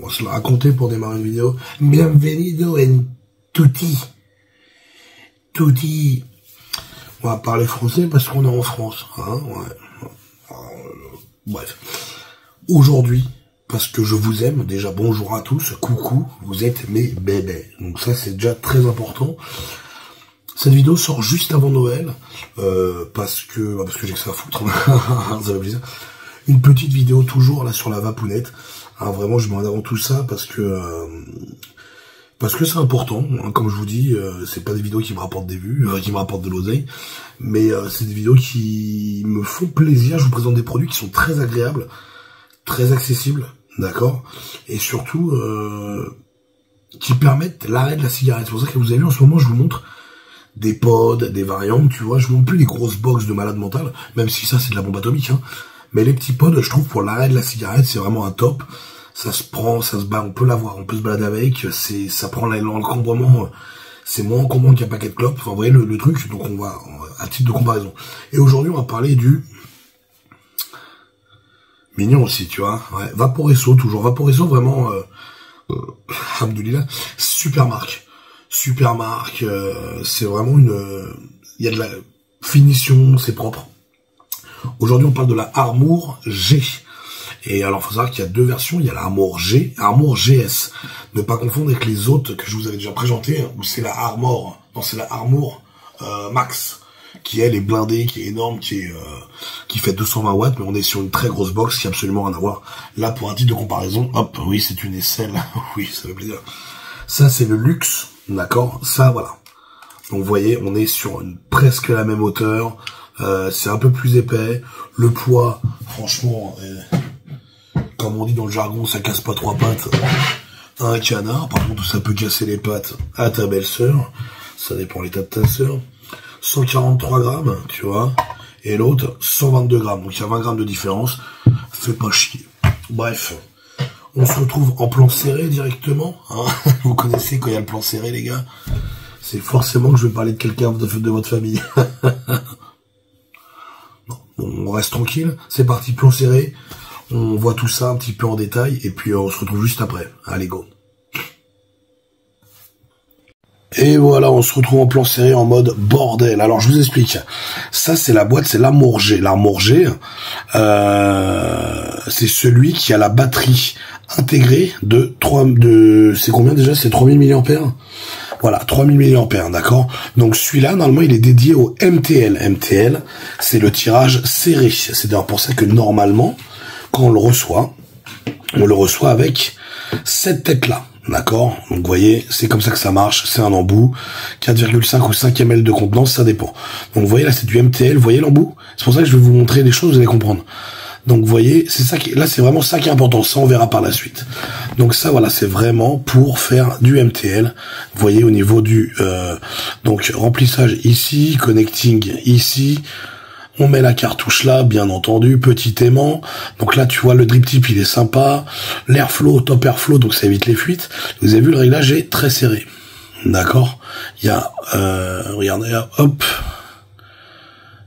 On va se la raconter pour démarrer une vidéo. Bienvenido en tutti. Tutti. On va parler français parce qu'on est en France. Hein, ouais. Bref. Aujourd'hui, parce que je vous aime, déjà bonjour à tous, coucou, vous êtes mes bébés. Donc ça c'est déjà très important. Cette vidéo sort juste avant Noël, parce que j'ai que ça à foutre, ça fait plaisir. Une petite vidéo toujours là sur la vapounette. Hein, vraiment je mets en avant tout ça parce que c'est important, hein, comme je vous dis, c'est pas des vidéos qui me rapportent des vues, qui me rapportent de l'oseille, mais c'est des vidéos qui me font plaisir. Je vous présente des produits qui sont très agréables, très accessibles, d'accord, et surtout qui permettent l'arrêt de la cigarette. C'est pour ça que vous avez vu en ce moment, je vous montre des pods, des variantes, tu vois, je vous montre plus les grosses box de malade mental, même si ça c'est de la bombe atomique, hein. Mais les petits pods, je trouve, pour l'arrêt de la cigarette, c'est vraiment un top. Ça se prend, ça se bat, on peut l'avoir, on peut se balader avec, ça prend l'encombrement, c'est moins encombrant qu'un paquet de clopes. Enfin, vous voyez le truc, donc on va, à titre de comparaison. Et aujourd'hui, on va parler du mignon aussi, tu vois. Ouais, Vaporesso, toujours. Vaporesso, vraiment, alhamdoulilah, super marque. Super marque, c'est vraiment il y a de la finition, c'est propre. Aujourd'hui, on parle de la Armour G. Et alors, faut savoir qu'il y a deux versions. Il y a la Armour G, Armour GS. Ne pas confondre avec les autres que je vous avais déjà présentés, hein, où c'est la Armour, non, c'est la Armour Max, qui elle est blindée, qui est énorme, qui fait 220 watts, mais on est sur une très grosse box qui a absolument rien à voir. Là, pour un titre de comparaison, hop, oui, c'est une aisselle, oui, ça fait plaisir. Ça, c'est le luxe, d'accord. Ça, voilà. Donc, vous voyez, on est sur presque la même hauteur. C'est un peu plus épais. Le poids, franchement, comme on dit dans le jargon, ça casse pas trois pattes à un canard. Par contre, ça peut casser les pattes à ta belle-sœur. Ça dépend de l'état de ta sœur. 143 grammes, tu vois. Et l'autre, 122 grammes. Donc, il y a 20 grammes de différence. Fais pas chier. Bref. On se retrouve en plan serré directement. Hein. Vous connaissez quand il y a le plan serré, les gars. C'est forcément que je vais parler de quelqu'un de votre famille. On reste tranquille, c'est parti, plan serré, on voit tout ça un petit peu en détail, et puis on se retrouve juste après. Allez, go. Et voilà, on se retrouve en plan serré en mode bordel. Alors, je vous explique. Ça, c'est la boîte, c'est l'Armour G. L'Armour G, c'est celui qui a la batterie intégrée c'est combien déjà? C'est 3000 mAh. Voilà, 3000 mAh, d'accord. Donc celui-là, normalement, il est dédié au MTL. MTL, c'est le tirage serré. C'est d'ailleurs pour ça que normalement, quand on le reçoit avec cette tête-là, d'accord. Donc vous voyez, c'est comme ça que ça marche. C'est un embout, 4,5 ou 5 ml de contenance, ça dépend. Donc vous voyez là, c'est du MTL. Vous voyez l'embout? C'est pour ça que je vais vous montrer des choses, vous allez comprendre. Donc vous voyez, c'est ça là c'est vraiment ça qui est important, ça on verra par la suite. Donc ça voilà, c'est vraiment pour faire du MTL. Vous voyez au niveau du donc remplissage ici, connecting ici. On met la cartouche là, bien entendu, petit aimant. Donc là tu vois le drip tip, il est sympa. L'airflow, top airflow, donc ça évite les fuites. Vous avez vu le réglage est très serré. D'accord? Il y a regardez là, hop.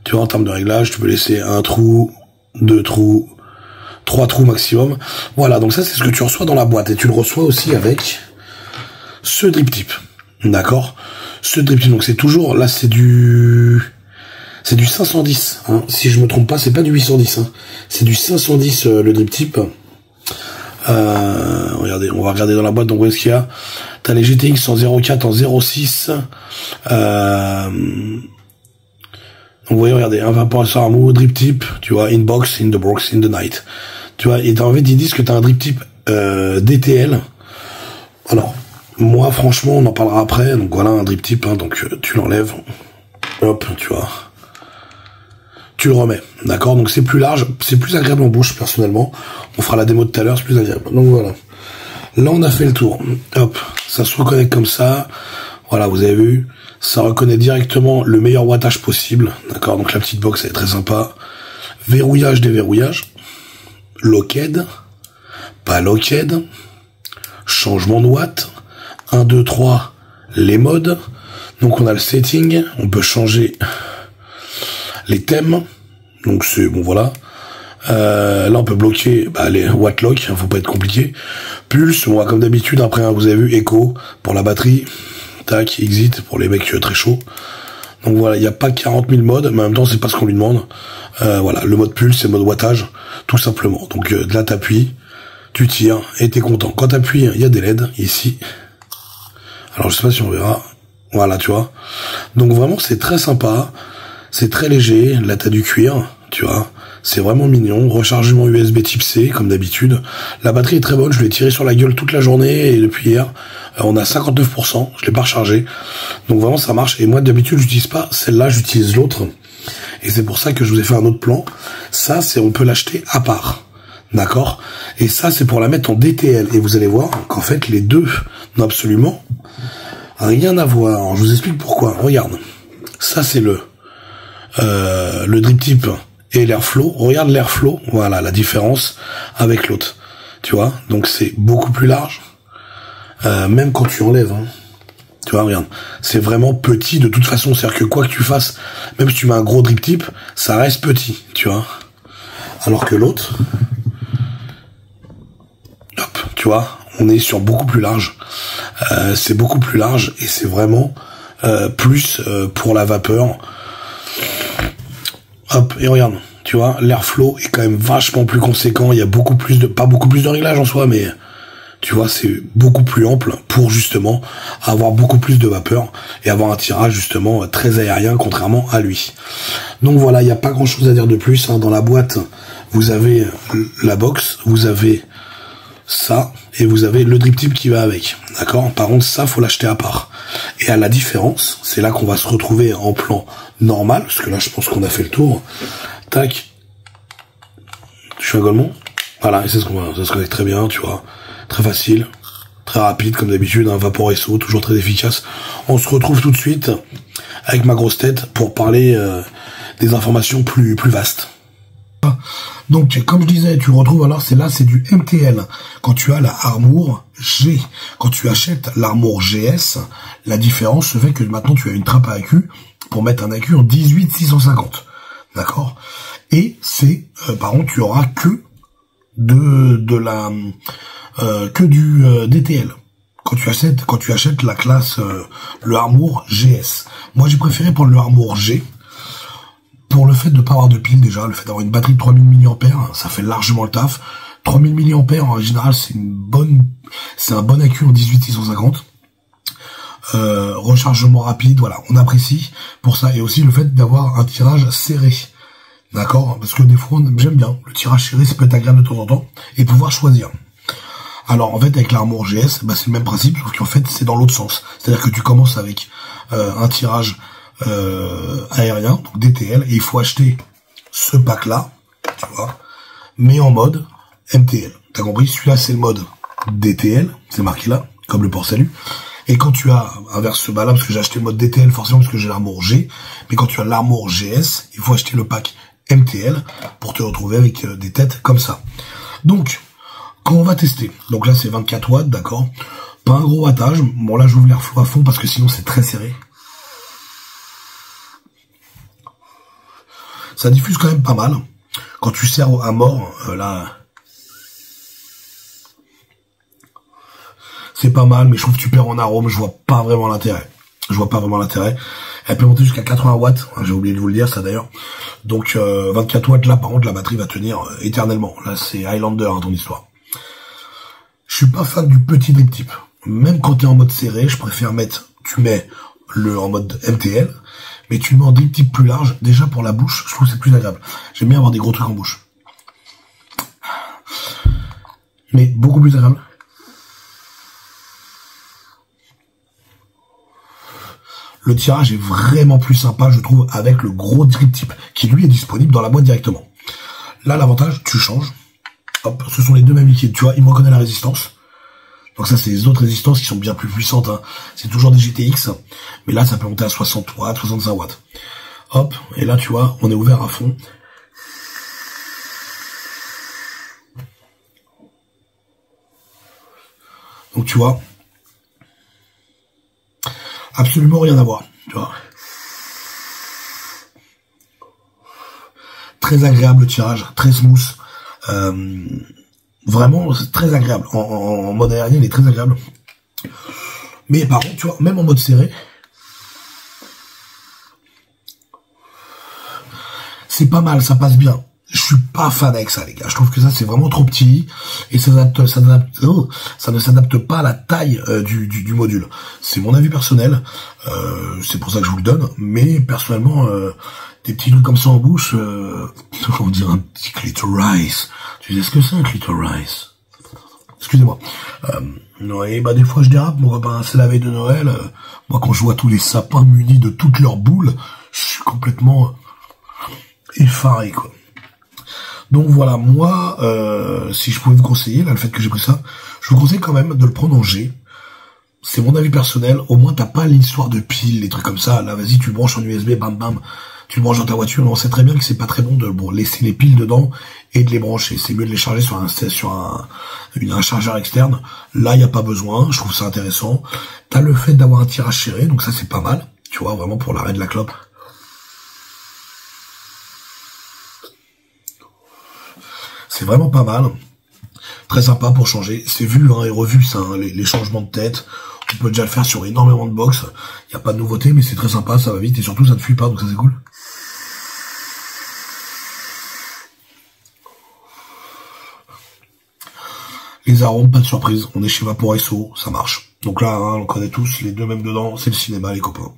Tu vois en termes de réglage, tu peux laisser un trou, 2 trous, 3 trous maximum. Voilà, donc ça c'est ce que tu reçois dans la boîte. Et tu le reçois aussi avec ce drip tip. D'accord? Ce drip tip, donc c'est toujours, là c'est du 510. Hein. Si je me trompe pas, c'est pas du 810. Hein. C'est du 510 le drip tip. Regardez, on va regarder dans la boîte, donc où est-ce qu'il y a? T'as les GTX en 0.4, en 0.6. Donc vous voyez, regardez, un Vaporesso Armour, drip tip, tu vois, inbox, in the box, in the night. Tu vois, et en fait, ils disent que t'as un drip tip DTL. Alors, moi, franchement, on en parlera après. Donc voilà, un drip tip, hein, donc tu l'enlèves. Hop, tu vois. Tu le remets, d'accord? Donc c'est plus large, c'est plus agréable en bouche, personnellement. On fera la démo de tout à l'heure, c'est plus agréable. Donc voilà. Là, on a fait le tour. Hop, ça se reconnecte comme ça. Voilà, vous avez vu, ça reconnaît directement le meilleur wattage possible, d'accord, donc la petite box elle est très sympa. Verrouillage, déverrouillage, locked, pas locked, changement de watts, 1, 2, 3, les modes, donc on a le setting, on peut changer les thèmes, donc c'est, bon voilà, Là, on peut bloquer les wattlock, faut pas être compliqué. Pulse, on va comme d'habitude, après, hein, vous avez vu, Echo pour la batterie. Tac, Exit pour les mecs très chauds. Donc voilà, il n'y a pas 40 000 modes, mais en même temps, c'est pas ce qu'on lui demande. Voilà, le mode pulse, c'est le mode wattage, tout simplement. Donc là, t'appuies, tu tires, et t'es content. Quand t'appuies, il y a des LED, ici. Alors, je sais pas si on verra. Voilà, tu vois. Donc vraiment, c'est très sympa. C'est très léger. Là, t'as du cuir, tu vois. C'est vraiment mignon. Rechargement USB type C, comme d'habitude. La batterie est très bonne. Je l'ai tiré sur la gueule toute la journée et depuis hier, on a 59%. Je l'ai pas rechargé. Donc vraiment, ça marche. Et moi, d'habitude, j'utilise pas celle-là, j'utilise l'autre. Et c'est pour ça que je vous ai fait un autre plan. Ça, on peut l'acheter à part. D'accord? Et ça, c'est pour la mettre en DTL. Et vous allez voir qu'en fait, les deux n'ont absolument rien à voir. Je vous explique pourquoi. Regarde. Ça, c'est le drip tip et l'airflow. Regarde l'airflow. Voilà la différence avec l'autre. Tu vois? Donc, c'est beaucoup plus large. Même quand tu enlèves, hein. Tu vois, regarde. C'est vraiment petit de toute façon. C'est-à-dire que quoi que tu fasses, même si tu mets un gros drip tip, ça reste petit. Tu vois? Alors que l'autre, hop, tu vois, on est sur beaucoup plus large. C'est beaucoup plus large et c'est vraiment plus pour la vapeur. Hop, et regarde, tu vois, l'airflow est quand même vachement plus conséquent. Il y a beaucoup plus de, pas beaucoup plus de réglages en soi, mais tu vois, c'est beaucoup plus ample pour justement avoir beaucoup plus de vapeur et avoir un tirage justement très aérien contrairement à lui. Donc voilà, il n'y a pas grand chose à dire de plus, hein. Dans la boîte, vous avez la box, vous avez ça, et vous avez le drip tip qui va avec. D'accord? Par contre, ça, faut l'acheter à part. Et à la différence, c'est là qu'on va se retrouver en plan normal, parce que là, je pense qu'on a fait le tour. Tac. Je suis un golemont. Voilà, et c'est ce qu'on va, ça se connecte très bien, tu vois. Très facile, très rapide, comme d'habitude, un vapor SO, toujours très efficace. On se retrouve tout de suite avec ma grosse tête pour parler des informations plus vastes. Donc, comme je disais, tu retrouves, alors c'est du MTL. Quand tu as la Armour G, quand tu achètes l'Armour GS, la différence se fait que maintenant tu as une trappe à accu pour mettre un accu en 18650. D'accord? Et c'est, par contre, tu auras que du DTL. Quand tu achètes la classe, le Armour GS. Moi, j'ai préféré prendre le Armour G. Pour le fait de ne pas avoir de pile déjà, le fait d'avoir une batterie de 3000 mAh, ça fait largement le taf. 3000 mAh en général, c'est un bon accu en 18650. Rechargement rapide, voilà, on apprécie pour ça. Et aussi le fait d'avoir un tirage serré. D'accord? Parce que des fois, j'aime bien. Le tirage serré, ça peut être agréable de temps en temps. Et pouvoir choisir. Alors en fait, avec l'Armour GS, c'est le même principe, sauf qu'en fait, c'est dans l'autre sens. C'est-à-dire que tu commences avec un tirage aérien, donc DTL, et il faut acheter ce pack là, tu vois, mais en mode MTL. T'as compris? Celui-là, c'est le mode DTL, c'est marqué là, comme le port salut. Et quand tu as, inverse ce bas-là, parce que j'ai acheté le mode DTL forcément parce que j'ai l'Armour G, mais quand tu as l'Armour GS, il faut acheter le pack MTL pour te retrouver avec des têtes comme ça. Donc, quand on va tester, donc là c'est 24 watts, d'accord, pas un gros wattage, bon là j'ouvre l'airflow à fond parce que sinon c'est très serré. Ça diffuse quand même pas mal. Quand tu serres à mort, là, c'est pas mal, mais je trouve que tu perds en arôme, je vois pas vraiment l'intérêt. Elle peut monter jusqu'à 80 watts, j'ai oublié de vous le dire ça d'ailleurs. Donc 24 watts là, par contre, la batterie va tenir éternellement. Là, c'est Highlander, hein, ton histoire. Je suis pas fan du petit drip tip. Même quand tu es en mode serré, je préfère tu mets en mode MTL, mais tu le mets en drip tip plus large. Déjà pour la bouche, je trouve que c'est plus agréable. J'aime bien avoir des gros trucs en bouche. Mais beaucoup plus agréable. Le tirage est vraiment plus sympa, je trouve, avec le gros drip tip, qui lui est disponible dans la boîte directement. Là, l'avantage, tu changes. Hop, ce sont les deux mêmes liquides, tu vois, il me reconnaît la résistance. Donc ça, c'est les autres résistances qui sont bien plus puissantes, hein. C'est toujours des GTX, mais là, ça peut monter à 60 watts, 65 watts. Hop, et là, tu vois, on est ouvert à fond. Donc, tu vois, absolument rien à voir, tu vois. très agréable le tirage, très smooth. Vraiment, c'est très agréable. En mode aérien, il est très agréable. Mais par contre, tu vois, même en mode serré, c'est pas mal, ça passe bien. Je suis pas fan avec ça, les gars. Je trouve que ça, c'est vraiment trop petit. Et ça ne s'adapte pas à la taille du module. C'est mon avis personnel. C'est pour ça que je vous le donne. Mais personnellement, des petits trucs comme ça en bouche, on dirait un petit clitoris. Tu sais ce que c'est un clitoris? Excusez-moi. Ouais, bah des fois je dérape, mon copain. C'est la veille de Noël. Moi, quand je vois tous les sapins munis de toutes leurs boules, je suis complètement effaré, quoi. Donc voilà, moi, si je pouvais vous conseiller, là, le fait que j'ai pris ça, je vous conseille quand même de le prendre en G. C'est mon avis personnel. Au moins, t'as pas l'histoire de piles, les trucs comme ça. Là, vas-y, tu le branches en USB, bam, bam. Tu le branches dans ta voiture. On sait très bien que c'est pas très bon de laisser les piles dedans et de les brancher. C'est mieux de les charger sur un chargeur externe. Là, il y a pas besoin. Je trouve ça intéressant. T'as le fait d'avoir un tirage serré, donc ça, c'est pas mal. Tu vois, vraiment pour l'arrêt de la clope. C'est vraiment pas mal. Très sympa pour changer. C'est vu et revu, ça, hein, les changements de tête. On peut déjà le faire sur énormément de box. Il n'y a pas de nouveauté, mais c'est très sympa, ça va vite. Et surtout, ça ne fuit pas, donc ça c'est cool. Les arômes, pas de surprise. On est chez Vaporesso, ça marche. Donc là, hein, on connaît tous, les deux mêmes dedans. C'est le cinéma, les copains.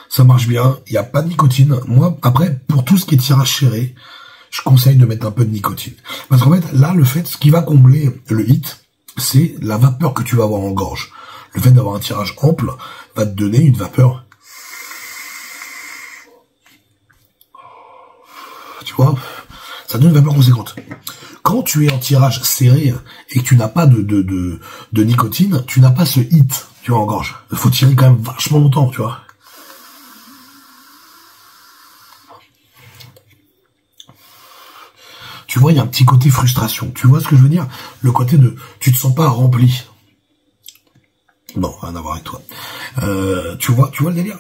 Ça marche bien. Il n'y a pas de nicotine. Moi, après, pour tout ce qui est tirage serré, je conseille de mettre un peu de nicotine. Parce qu'en fait, là, ce qui va combler le hit, c'est la vapeur que tu vas avoir en gorge. Le fait d'avoir un tirage ample va te donner une vapeur. Tu vois, ça donne une vapeur conséquente. Quand tu es en tirage serré et que tu n'as pas de nicotine, tu n'as pas ce hit, tu vois, en gorge. Il faut tirer quand même vachement longtemps, tu vois. Tu vois, il y a un petit côté frustration. Tu vois ce que je veux dire? Le côté de, tu te sens pas rempli. Non, rien à voir avec toi. Tu vois le délire?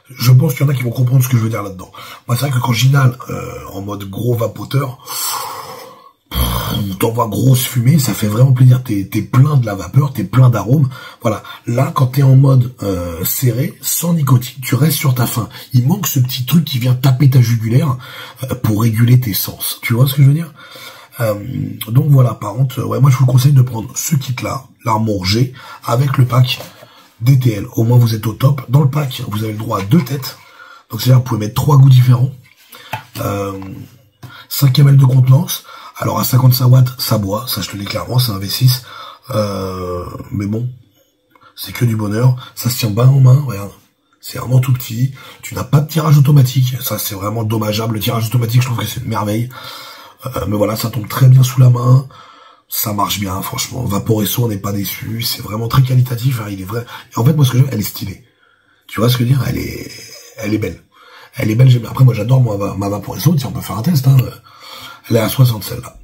Je pense qu'il y en a qui vont comprendre ce que je veux dire là-dedans. Moi, c'est vrai que quand j'inhale en mode gros vapoteur, t'envoies grosse fumée, ça fait vraiment plaisir. T'es plein de la vapeur, t'es plein d'arômes. Voilà. Là, quand t'es en mode serré, sans nicotine, tu restes sur ta faim. Il manque ce petit truc qui vient taper ta jugulaire pour réguler tes sens. Tu vois ce que je veux dire? Donc voilà, par contre, ouais, moi je vous conseille de prendre ce kit-là, l'armoire G, avec le pack DTL. Au moins vous êtes au top. Dans le pack, vous avez le droit à 2 têtes. Donc c'est-à-dire vous pouvez mettre 3 goûts différents. 5 ml de contenance. Alors à 55 watts, ça boit, ça je te le dis clairement, c'est un V6. Mais bon, c'est que du bonheur. Ça se tient bien en main, regarde. C'est vraiment tout petit. Tu n'as pas de tirage automatique. Ça c'est vraiment dommageable. Le tirage automatique, je trouve que c'est une merveille. Mais voilà, ça tombe très bien sous la main. Ça marche bien, franchement. Vaporesso, on n'est pas déçu. C'est vraiment très qualitatif. Hein, il est vrai. Et en fait, moi, ce que j'aime, elle est stylée. Tu vois ce que je veux dire? Elle est belle. Elle est belle, j'aime bien. Après, moi, j'adore ma Vaporesso. Tiens, on peut faire un test, hein. Elle est à 60, celle-là.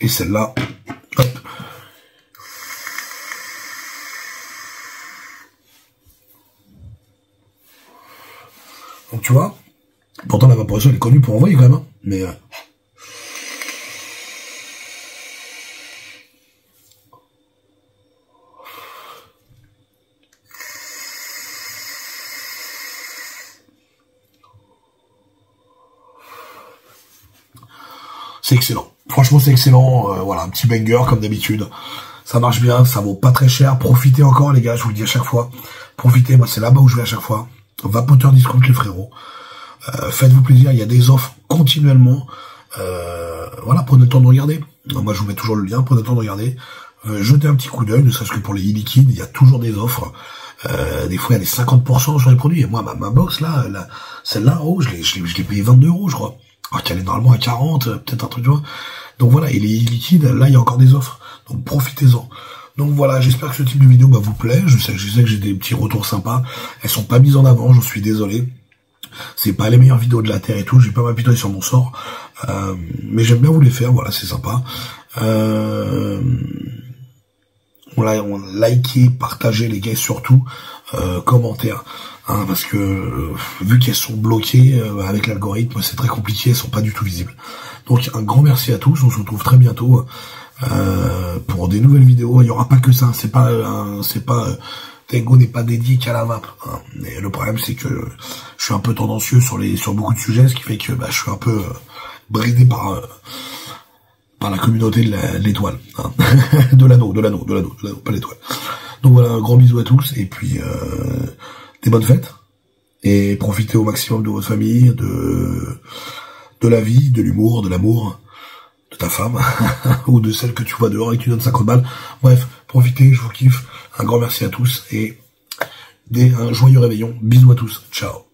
Et celle-là, hop. Donc tu vois, pourtant la Vaporesso elle est connue pour envoyer quand même, hein, mais c'est excellent. Franchement c'est excellent, voilà, un petit banger comme d'habitude. Ça marche bien, ça vaut pas très cher. Profitez encore les gars, je vous le dis à chaque fois. Profitez, moi c'est là-bas où je vais à chaque fois. Vapoteur discount les frérots. Faites-vous plaisir, il y a des offres continuellement. Voilà, prenez le temps de regarder. Moi je vous mets toujours le lien, prenez le temps de regarder. Jetez un petit coup d'œil, ne serait-ce que pour les e-liquides, il y a toujours des offres. Des fois il y a des 50% sur les produits. Et moi ma box là, celle-là, oh, je l'ai payé 22 €, je crois. Alors qu'elle est normalement à 40, peut-être un truc, tu vois. Donc voilà, et les liquides, là, il y a encore des offres. Donc profitez-en. Donc voilà, j'espère que ce type de vidéo vous plaît. Je sais que j'ai des petits retours sympas. Elles sont pas mises en avant, j'en suis désolé. c'est pas les meilleures vidéos de la Terre et tout, j'ai pas m'apitoyer sur mon sort, mais j'aime bien vous les faire, voilà, c'est sympa. On likez, partagez les gars, surtout commentaires, hein, parce que vu qu'elles sont bloquées avec l'algorithme, c'est très compliqué, elles sont pas du tout visibles. Donc un grand merci à tous, on se retrouve très bientôt pour des nouvelles vidéos. Il y aura pas que ça, Tengo n'est pas dédié qu'à la map, hein. Mais le problème c'est que je suis un peu tendancieux sur beaucoup de sujets, ce qui fait que je suis un peu bridé par la communauté de l'étoile, hein. de l'anneau, pas l'étoile. Donc voilà, un grand bisou à tous, et puis des bonnes fêtes, et profitez au maximum de votre famille, de la vie, de l'humour, de l'amour, de ta femme, ou de celle que tu vois dehors et que tu donnes 50 balles. Bref, profitez, je vous kiffe. Un grand merci à tous, et un joyeux réveillon. Bisous à tous. Ciao.